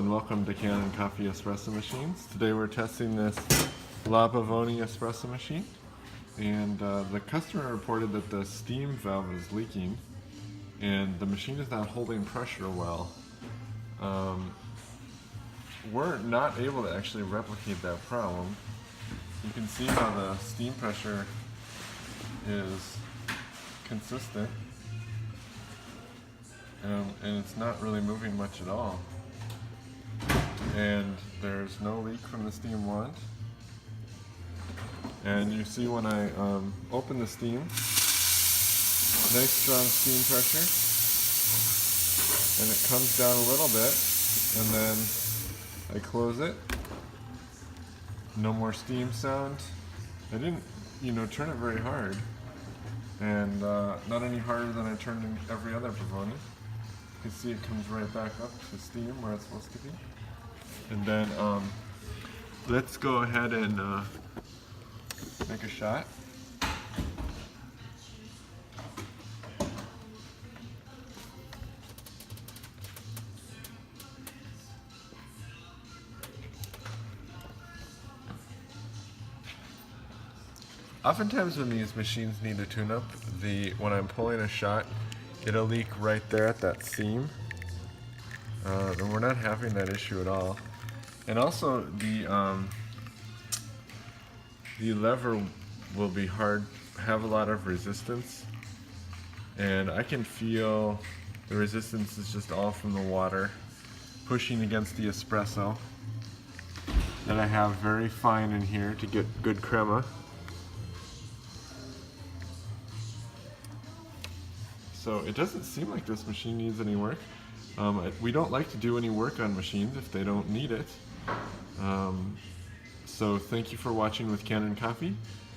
and welcome to Kanen Coffee Espresso Machines. Today we're testing this Pavoni espresso machine, and the customer reported that the steam valve is leaking and the machine is not holding pressure well. We're not able to actually replicate that problem. You can see how the steam pressure is consistent, and it's not really moving much at all. And there's no leak from the steam wand. And you see when I open the steam, nice strong steam pressure, and it comes down a little bit, and then I close it. No more steam sound. I didn't, turn it very hard, and not any harder than I turned in every other Pavoni. You can see it comes right back up to steam where it's supposed to be. And then let's go ahead and make a shot. Oftentimes when these machines need a tune-up, when I'm pulling a shot, it'll leak right there at that seam. And we're not having that issue at all. And also the lever will be have a lot of resistance, and I can feel the resistance is just all from the water pushing against the espresso that I have very fine in here to get good crema. So it doesn't seem like this machine needs any work. We don't like to do any work on machines if they don't need it. So thank you for watching with Kanen Coffee.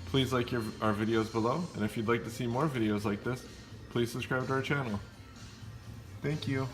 Please like our videos below, and if you'd like to see more videos like this, please subscribe to our channel. Thank you.